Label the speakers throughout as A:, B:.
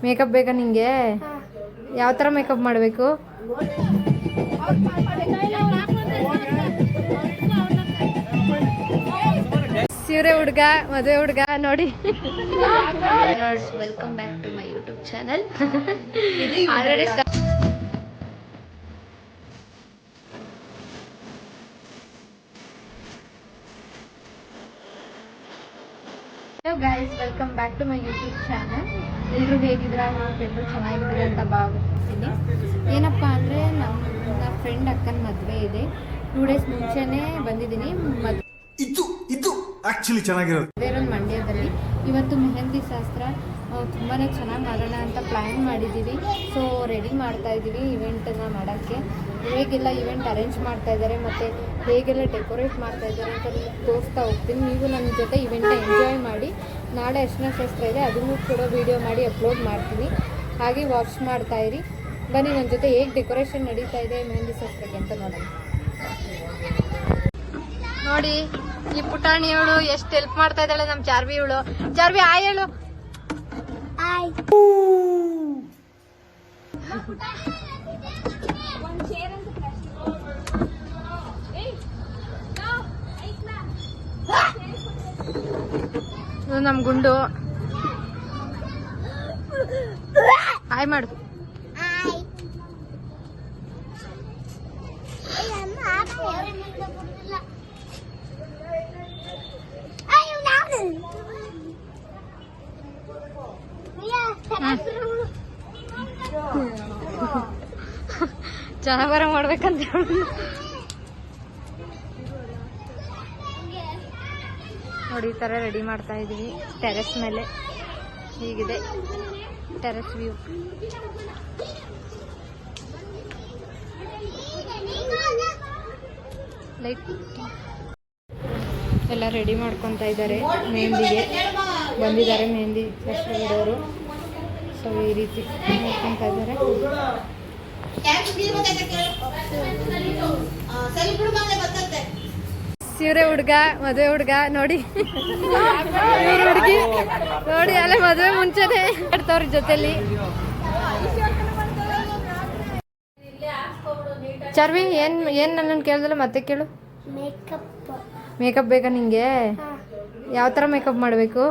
A: Makeup ಬೇಕಾ ನಿಂಗೆ? ಯಾವ ಥರ ಮೇಕಪ್ ಮಾಡಬೇಕು? ಸೀರೆ ಹುಡುಗ, ಮದುವೆ ಹುಡುಗ ನೋಡಿ. Welcome back to my YouTube channel. Already guys, welcome back to my YouTube channel. ಎಲ್ಲರೂ ಹೇಗಿದ್ದೀರಾ? ಎಲ್ಲರೂ ಚೆನ್ನಾಗಿದ್ದೀರಾ ಅಂತ ಭಾವಿಸ್ತೀನಿ. ಏನಪ್ಪ ಅಂದರೆ ನನ್ನ ಫ್ರೆಂಡ್ ಅಕ್ಕನ ಮದುವೆ ಇದೆ. 2 ಡೇಸ್ ಮುಂಚೆನೇ ಬಂದಿದ್ದೀನಿ.
B: ಇದು ಆಕ್ಚುಲಿ ಚೆನ್ನಾಗಿರೋದು.
A: ಬೇರೊಂದು ಮಂಡ್ಯದಲ್ಲಿ ಇವತ್ತು ಮೆಹಂದಿ ಶಾಸ್ತ್ರ ತುಂಬಾ ಚೆನ್ನಾಗಿ ಮಾಡೋಣ ಅಂತ ಪ್ಲ್ಯಾನ್ ಮಾಡಿದ್ದೀವಿ. ಸೊ ರೆಡಿ ಮಾಡ್ತಾ ಇದ್ದೀವಿ ಇವೆಂಟನ್ನು ಮಾಡೋಕ್ಕೆ. ಹೇಗೆಲ್ಲ ಇವೆಂಟ್ ಅರೇಂಜ್ ಮಾಡ್ತಾ ಇದ್ದಾರೆ ಮತ್ತು ಹೇಗೆಲ್ಲ ಡೆಕೋರೇಟ್ ಮಾಡ್ತಾ ಇದ್ದಾರೆ ಅಂತ ತೋರಿಸ್ತಾ ಹೋಗ್ತೀನಿ. ನೀವು ನನ್ನ ಜೊತೆ ಇವೆಂಟ್ನ ಎಂಜಾಯ್ ಮಾಡಿ. ನಾಳೆ ಅರಿಶಿನ ಶಾಸ್ತ್ರ ಇದೆ, ಅದನ್ನು ಕೂಡ ವೀಡಿಯೋ ಮಾಡಿ ಅಪ್ಲೋಡ್ ಮಾಡ್ತೀನಿ. ಹಾಗೆ ವಾಚ್ ಮಾಡ್ತಾ ಇರಿ. ಬನ್ನಿ ನನ್ನ ಜೊತೆ ಹೇಗೆ ಡೆಕೋರೇಷನ್ ನಡೀತಾ ಇದೆ ಮೆಹಂದಿ ಶಾಸ್ತ್ರಕ್ಕೆ ಅಂತ ನೋಡೋಣ. ನೋಡಿ ಈ ಪುಟಾಣಿಯವಳು ಎಷ್ಟು ಹೆಲ್ಪ್ ಮಾಡ್ತಾ ಇದ್ದಾಳೆ ನಮ್ಮ ಚಾರ್ವಿ. ಇವಳು ಚಾರ್ವಿ ಆಯ್ ಹೇಳು. ನಮ್ ಗುಂಡು ಆಯ್ ಮಾಡು. ಚೆನ್ನಾಗಿ ಮಾಡ್ಬೇಕಂತ ನೋಡಿ. ಈ ತರ ರೆಡಿ ಮಾಡ್ತಾ ಇದೀವಿ ಟೆರೆಸ್ ಮೇಲೆ. ಹೀಗಿದೆ ಟೆರೆಸ್ ವ್ಯೂ. ಲೈಟ್ ಎಲ್ಲ ರೆಡಿ ಮಾಡ್ಕೊತಾ ಇದ್ದಾರೆ. ಮೆಹಂದಿಗೆ ಬಂದಿದ್ದಾರೆ ಮೆಹಂದಿ ಶಾಸ್ತ್ರದವರು. ಸೊ ಈ ರೀತಿ ಮಾಡ್ಕೊತಾ ಇದ್ದಾರೆ. ಸೀರೆ ಹುಡುಗ, ಮದುವೆ ಹುಡುಗ ನೋಡಿ. ಹುಡುಗಿ ನೋಡಿ ಅಲ್ಲೇ ಮದುವೆ ಮುಂಚೆನೆ ಇಡ್ತವ್ರ ಜೊತೆಲಿ. ಚಾರ್ವಿ ಏನ್ ನನ್ನನ್ನು ಕೇಳಿದಲ್ಲ ಮತ್ತೆ ಕೇಳು. ಮೇಕಪ್ ಬೇಕಾ ನಿಂಗೆ? ಯಾವ ಥರ ಮೇಕಪ್ ಮಾಡಬೇಕು?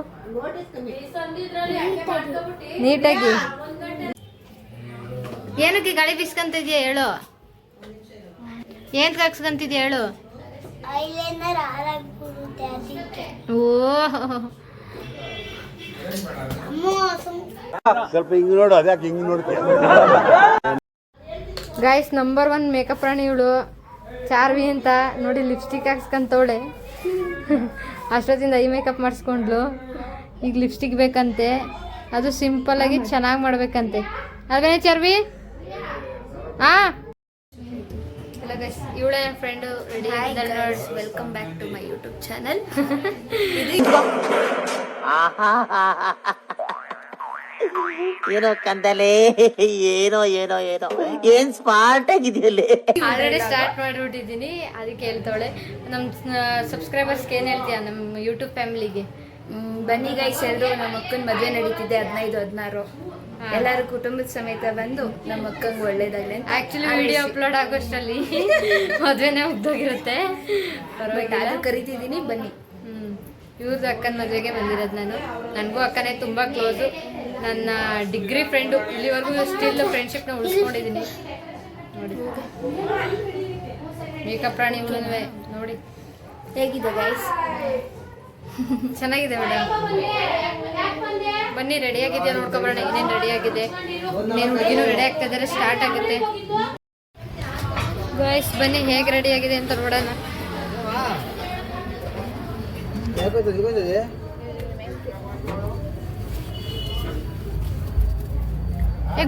A: ನೀಟಾಗಿ. ಏನಕ್ಕೆ ಗಾಳಿ ಬಿಸ್ಕಂತಿದ್ಯಾ ಹೇಳು? ಏನ್ ಹಾಕ್ಸ್ಕಂತಿದ್ಯಾ ಹೇಳು?
B: ಸ್ವಲ್ಪ ಹಿಂಗ್ ನೋಡು. ಅದ್ಯಾಕೆ ಹಿಂಗ್ ನೋಡ್ತೀಯ?
A: ಗೈಸ್, ನಂಬರ್ 1 ಮೇಕಪ್ ರಾಣಿ ಇವಳು ಚಾರ್ವಿ ಅಂತ ನೋಡಿ. ಲಿಪ್ಸ್ಟಿಕ್ ಹಾಕ್ಸ್ಕೊಂತವಳೆ. ಅಷ್ಟೊತ್ತಿಂದ ಐ ಮೇಕಪ್ ಮಾಡಿಸ್ಕೊಂಡ್ಲು. ಈಗ ಲಿಪ್ಸ್ಟಿಕ್ ಬೇಕಂತೆ. ಅದು ಸಿಂಪಲ್ ಆಗಿ ಚೆನ್ನಾಗಿ ಮಾಡ್ಬೇಕಂತೆ. ಅಲ್ವೇನೆ ಚಾರ್ವಿ? ಎಲ್ಲ ಗೈಸ್, ಇವಳೆ ನನ್ನ friend ready. Welcome back to my YouTube channel.
C: ಏನೋ ಕಂದಲೆ, ಏನೋ ಏನೋ ಏನೋ ಏನ್ ಸ್ಮಾರ್ಟ್ ಆಗಿದೆಯಲ್ಲೇ.
A: ಆಲ್ರೆಡಿ ಸ್ಟಾರ್ಟ್ ಮಾಡಿಬಿಟ್ಟಿದ್ದೀನಿ. ಅದಕ್ಕೆ ಹೇಳ್ತಾಳೆ. ನಮ್ಮ ಸಬ್ಸ್ಕ್ರೈಬರ್ಸ್ಗೆ ಏನು ಹೇಳ್ತೀಯ ನಮ್ಮ ಯೂಟ್ಯೂಬ್ ಫ್ಯಾಮಿಲಿಗೆ?
D: ಬನ್ನಿ ಗೈಸ್, ಎಲ್ಲರೂ ನಮ್ಮ ಅಕ್ಕನ ಮದುವೆ ನಡೀತಿದೆ 15-16. ಎಲ್ಲರೂ ಕುಟುಂಬದ ಸಮೇತ ಬಂದು ನಮ್ಮ ಅಕ್ಕಂಗೆ ಒಳ್ಳೇದಾಗಲಿ ಅಂತ.
A: ಆಕ್ಚುಲಿ ವಿಡಿಯೋ ಅಪ್ಲೋಡ್ ಆಗೋಷ್ಟರಲ್ಲಿ ಮದುವೆನೇ ಮುಗ್ದೋಗಿರುತ್ತೆ.
D: ಅದು ಕರಿತಿದ್ದೀನಿ, ಬನ್ನಿ.
A: ಇವ್ರದ್ದು ಅಕ್ಕನ ಮದುವೆಗೆ ಬಂದಿರೋದು ನಾನು. ನನಗೂ ಅಕ್ಕನೇ ತುಂಬ ಕ್ಲೋಸು. ನನ್ನ ಡಿಗ್ರಿ ಫ್ರೆಂಡು. ಇಲ್ಲಿವರೆಗೂ ಸ್ಟಿಲ್ ಫ್ರೆಂಡ್ಶಿಪ್ನ ಉಳಿಸ್ಕೊಂಡಿದ್ದೀನಿ. ನೋಡಿ ಮೇಕಪ್ ರಾಣಿ ಇವಳುವೆ ನೋಡಿ
D: ಹೇಗಿದೆ ಗೈಸ್?
A: ಚೆನ್ನಾಗಿದೆ ಮೇಡಮ್. ಬನ್ನಿ, ರೆಡಿ ಆಗಿದೆಯಾ ನೋಡ್ಕೊಬರೋಣ. ಇನ್ನೇನು ರೆಡಿ ಆಗಿದೆ, ಇನ್ನೇನು ಹುಡುಗಿನೂ ರೆಡಿ ಆಗ್ತಾ ಇದ್ದಾರೆ. ಸ್ಟಾರ್ಟ್ ಆಗುತ್ತೆ ಗೈಸ್. ಬನ್ನಿ ಹೇಗೆ ರೆಡಿ ಆಗಿದೆ ಅಂತ ನೋಡೋಣ.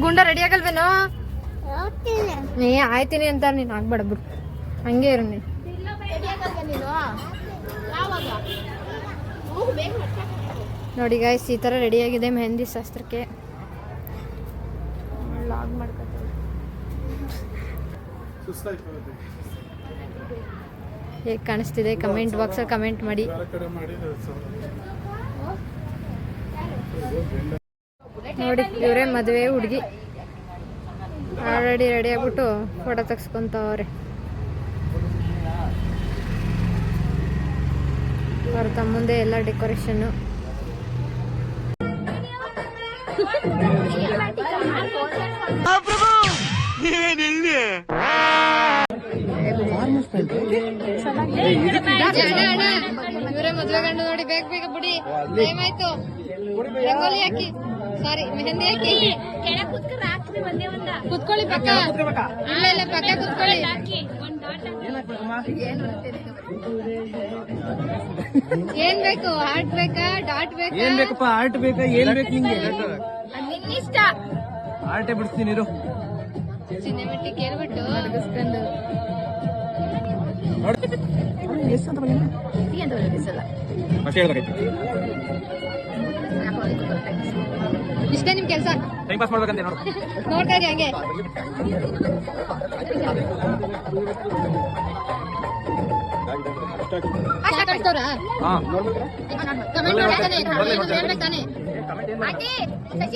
A: ಗುಂಡ ರೆಡಿ ಆಗಲ್ವೇನೋ? ನೀ ಆಯ್ತೀನಿ ಅಂತ ನೀನು ಆಗ್ಬೇಡ ಬಿಡು, ಹಂಗೆ ಇರು ನೀನು. ನೋಡಿ ಗಾಯ್ಸ್, ಈ ಥರ ರೆಡಿಯಾಗಿದೆ ಮೆಹಂದಿ ಶಾಸ್ತ್ರಕ್ಕೆ. ಲಾಗ್ ಮಾಡ್ಕೊತಾರೆ. ಹೇಗೆ ಕಾಣಿಸ್ತಿದೆ ಕಮೆಂಟ್ ಬಾಕ್ಸಲ್ಲಿ ಕಮೆಂಟ್ ಮಾಡಿ. ನೋಡಿ ಇವರೇ ಮದುವೆ ಹುಡುಗಿ ಆಲ್ರೆಡಿ ರೆಡಿ ಆಗ್ಬಿಟ್ಟು ಫೋಟೋ ತೆಗ್ಸ್ಕೊಂತವ್ರೆ. ಅವ್ರ ತಮ್ಮಂದೆ ಎಲ್ಲ ಡೆಕೋರೇಷನ್ನು. ಇವರೇ ಮದುವೆ ಗಂಡು ನೋಡಿ, ಬೇಗ ಬೇಗ ಬಿಡಿ, ಟೈಮ್ ಆಯ್ತು. ರಂಗೋಲಿ ಹಾಕಿ, ಸಾರಿ ಮೆಹಂದಿ ಹಾಕಿ. ಕುತ್ಕೊಳ್ಳಿ ಪಕ್ಕ, ಇಲ್ಲ ಇಲ್ಲ ಪಕ್ಕ ಕುತ್ಕೊಳ್ಳಿ. ಏನ್ ಬೇಕು? ಹಾರ್ಟ್ ಬೇಕಾ, ಡಾಟ್ ಬೇಕಾ?
E: ಏನ್ ಬೇಕಪ್ಪ? ಆರ್ಟ್ ಬೇಕಾ? ಏನ್ ಬೇಕು ನಿಂಗೆ?
A: ನಿನ್ನಿಷ್ಟ.
E: ಆರ್ಟೇ ಬಿಡ್ತೀನಿ ಇರು.
A: ಸಿನಿಮೆಟಿಕ್ ಕೇಳ್ಬಿಟ್ಟು ನಡ್ಗಿಸ್ಕೊಂಡು ಇಷ್ಟೇ ನಿಮ್ ಕೆಲ್ಸ.
E: ಟೈಮ್ ಪಾಸ್ ಮಾಡ್ಬೇಕಂತೆ ನೋಡು.
A: ನೋಡ್ತಾ ಇರಿ ಹಂಗೆ.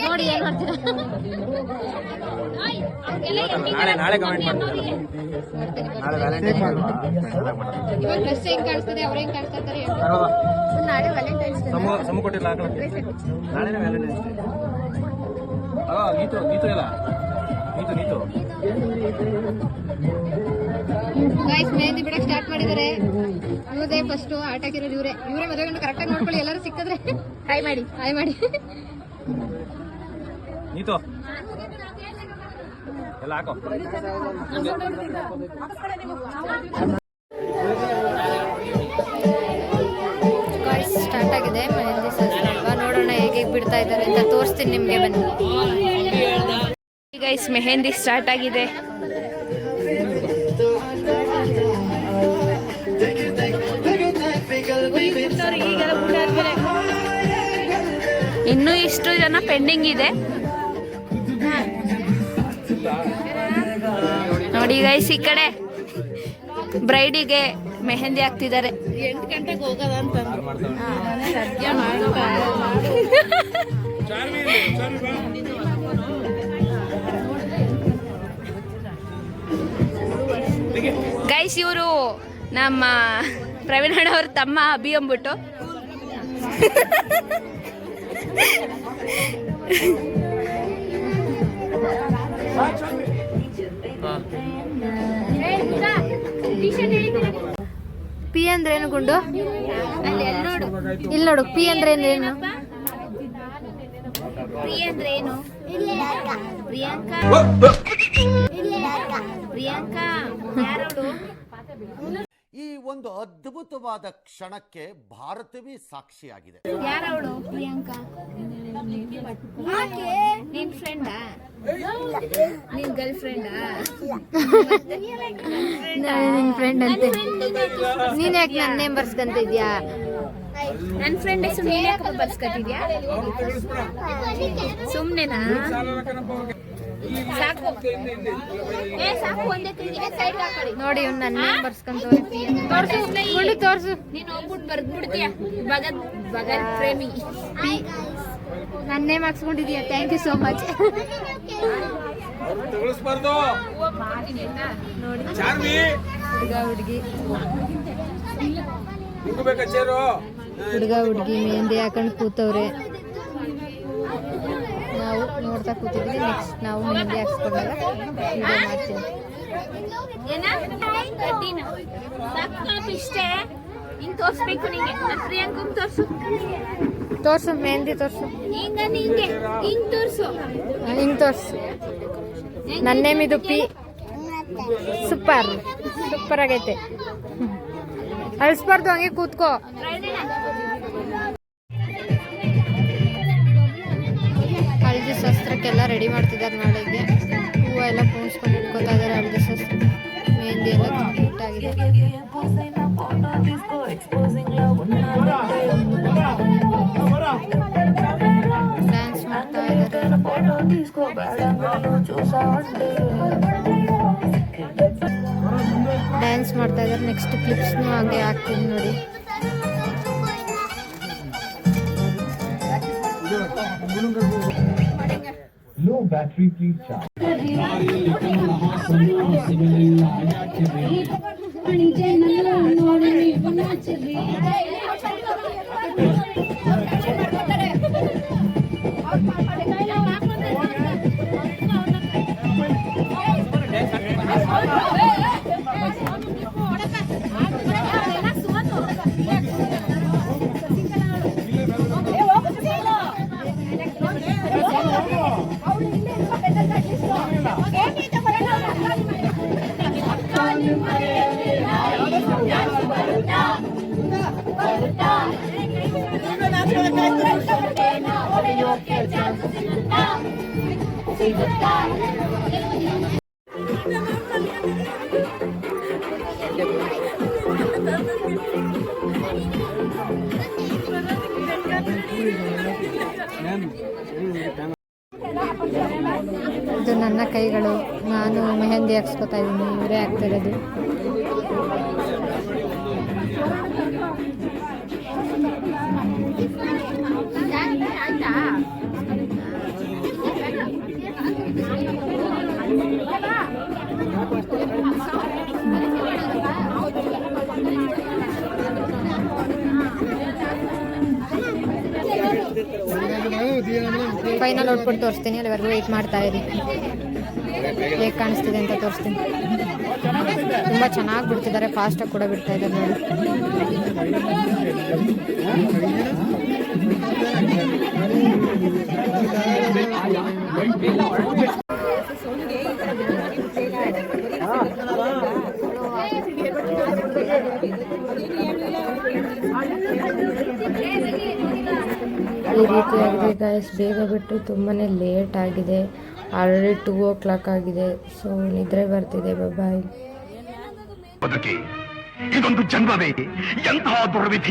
A: ನೋಡಿ ಏನ್ ಮಾಡ್ತೀರಾ?
E: ನಾಳೆ ಕಮೆಂಟ್ ಮಾಡ್ತೀನಿ.
A: ಇವಾಗ ಡ್ರೆಸ್ ಹೆಂಗ್ ಕಾಣಿಸ್ತದೆ, ಅವ್ರ ಹೆಂಗ್ ಕಾಣಿಸ್ತಾ ಇರ್ತಾರೆ? ನಾಳೆ ವ್ಯಾಲೆಂಟೈನ್ಸ್ ಡೇ.
E: ಸಮು ಕೊಟ್ಟಿಲ್ಲ ನಾಳೆನೇ ವ್ಯಾಲೆಂಟೈನ್ಸ್ ಡೇ. ನೀತು ಇಲ್ಲ ನೀತು
A: ಗೈಸ್ ಮೆಹಂದಿ ಬಿಡಕ್ ಸ್ಟಾರ್ಟ್ ಮಾಡಿದ್ದಾರೆ. ಇವ್ರದೇ ಫಸ್ಟ್ ಆಟ ಹಾಕಿರೋದು ಇವರೇ ಮದುವೆ ಗಂಡು ಕರೆಕ್ಟಾಗಿ ನೋಡ್ಕೊಳ್ಳಿ. ಎಲ್ಲರೂ ಸಿಕ್ಕಿದ್ರೆ ಹಾಯ್ ಮಾಡಿ.
E: ನೀತು ಎಲ್ಲ ಹಾಕೋ.
A: ಗೈಸ್ ಸ್ಟಾರ್ಟ್ ಆಗಿದೆ ಮೆಹಂದಿ ಶಾಸ್ತ್ರ ಅಲ್ವಾ. ನೋಡೋಣ ಹೇಗೆ ಬಿಡ್ತಾ ಇದ್ದಾರೆ ಅಂತ ತೋರಿಸ್ತೀನಿ ನಿಮ್ಗೆ, ಬನ್ನಿ.
D: ಗೈಸ್ ಮೆಹಂದಿ ಸ್ಟಾರ್ಟ್ ಆಗಿದೆ. ಇನ್ನೂ ಇಷ್ಟು ಜನ ಪೆಂಡಿಂಗ್ ಇದೆ ನೋಡಿ ಗೈಸ್. ಈ ಕಡೆ ಬ್ರೈಡಿಗೆ ಮೆಹಂದಿ ಹಾಕ್ತಿದ್ದಾರೆ.
C: 8 ಗಂಟೆಗೆ ಹೋಗೋದ ಅಂತಂದ್ರು.
D: ಗೈಸ್ ಇವರು ನಮ್ಮ ಪ್ರವೀಣ್ ಅಣ್ಣ ಅವ್ರ ತಮ್ಮ ಅಭಿ ಅಂದ್ಬಿಟ್ಟು.
A: ಪಿ ಅಂದ್ರೆ ಏನು ಗುಂಡು? ಇಲ್ಲಿ ನೋಡು, ಪಿ ಅಂದ್ರೆ ಏನು?
F: ಈ ಒಂದು ಅದ್ಭುತವಾದ ಕ್ಷಣಕ್ಕೆ ಭಾರತವೇ ಸಾಕ್ಷಿಯಾಗಿದೆ.
D: ಯಾರವಳು? ಪ್ರಿಯಾಂಕಾ. ನಿನ್ ಫ್ರೆಂಡಾ? ನಿನ್ ಗರ್ಲ್ ಫ್ರೆಂಡಾ?
A: ನಿನ್ ಫ್ರೆಂಡ್ ಅಂತೆ. ನೀನ್ ಯಾಕೆ ನನ್ನ ನೇಮ್ ಬರ್ಸ್ಕಂತ ಇದ್ಯಾ?
D: ನನ್ ಫ್ರೆಂಡ್ ಹೆಸರು ನೀನ್ ಯಾಕೆ ಬರ್ಸ್ಕೊತಿದ್ಯಾ? ಸುಮ್ನೆನಾ? ಸಾಕು ಒಂದೇ
A: ನೋಡಿ ಇವ್ನು ನನ್ನ ನೇಮ್ ಬರ್ಸ್ಕೊಂತವ್ರೆ. ತೋರ್ಸು.
D: ನೀನ್ ಹೋಗ್ಬಿಟ್ಟು ಬರ್ದ್ಬಿಡ್ತೀಯ. ಬಗಲ್ ಪ್ರೇಮಿ.
A: ಪಿ ನನ್ನ ನೇಮ್ ಹಾಕ್ಸ್ಕೊಂಡಿದ್ಯಾ? Thank you so much. ನೋಡಿ ಹುಡುಗ ಹುಡುಗಿ ಮೆಹಂದಿ ಹಾಕೊಂಡು ಕೂತವ್ರೆ. ನಾವು ನೋಡ್ತಾ ಕೂತಿದ್ವಿ. ನೆಕ್ಸ್ಟ್ ನಾವು ಮೆಹಂದಿ ಹಾಕ್ಸ್ಕೊಂಡಾಗ ವಿಡಿಯೋ ಮಾಡ್ತೀನಿ.
D: ಇಷ್ಟೇ ಹಿಂಗ್ ತೋರ್ಸ್ಬೇಕು ನಿಂಗೆ. ಪ್ರಿಯಾಂಕಂಗ್
A: ತೋರ್ಸು ಮೆಹಂದಿ ತೋರ್ಸು.
D: ಹಿಂಗ್ ತೋರ್ಸು.
A: ಹಿಂಗ್ ತೋರ್ಸು. ನನ್ನ ನೇಮ್ ಇದು ಪಿ. ಸೂಪರ್ ಆಗೈತೆ. ಅಳಿಸ್ಬಾರ್ದು, ಹಂಗೆ ಕೂತ್ಕೋ. ಹಳದಿ ಶಾಸ್ತ್ರಕ್ಕೆಲ್ಲ ರೆಡಿ ಮಾಡ್ತಿದ್ದಾರೆ. ನಾಳೆಗೆ ಹೂವು ಎಲ್ಲ ಪೋಣಿಸ್ಕೊಂಡು ಇಟ್ಕೋತಾ ಇದ್ದಾರೆ. ಹಳದಿ ಶಾಸ್ತ್ರ ಮೆಹಂದಿ ಎಲ್ಲ ನೀಟಾಗಿದೆ. ಡ್ಯಾನ್ಸ್ ಮಾಡ್ತಾ ಇದ್ದಾರೆ. ಡ್ಯಾನ್ಸ್ ಮಾಡ್ತಾ ಇದ್ದಾರೆ. ನೆಕ್ಸ್ಟ್ ಕ್ಲಿಪ್ಸ್ನು ಹಾಗೆ ಹಾಕ್ತೀನಿ ನೋಡಿ.
G: Low battery, please charge.
A: ಇದು ನನ್ನ ಕೈಗಳು, ನಾನು ಮೆಹಂದಿ ಹಾಕ್ಸ್ಕೊತಾ ಇದ್ದೀನಿ, ಇವರೇ ಹಾಕ್ತಿರೋದು. ಫೈನಲ್ ಔಟ್ಪುಟ್ ತೋರಿಸ್ತೀನಿ, ಅಲ್ಲಿವರೆಗೂ ವೆಯ್ಟ್ ಮಾಡ್ತಾ ಇರಿ. ಹೇಗೆ ಕಾಣಿಸ್ತಿದೆ ಅಂತ ತೋರಿಸ್ತೀನಿ. ತುಂಬ ಚೆನ್ನಾಗಿ ಬಿಡ್ತಿದ್ದಾರೆ, ಫಾಸ್ಟಾಗಿ ಕೂಡ ಬಿಡ್ತಾ ಇದ್ದಾರೆ ನೋಡಿ. ಈ ರೀತಿಯಾಗಿದೆ ಗಾಯ್ಸ್. ಬೇಗ ಬಿಟ್ಟು ತುಂಬಾ ಲೇಟ್ ಆಗಿದೆ, ಆಲ್ರೆಡಿ 2 o'clock ಆಗಿದೆ. ಸೊ ನಿದ್ರೆ ಬರ್ತಿದೆ. ಬಾಯ್.
H: ಇದೊಂದು ಜನ್ಮವೇ, ಎಂತಹ ದುರ್ವಿಧಿ.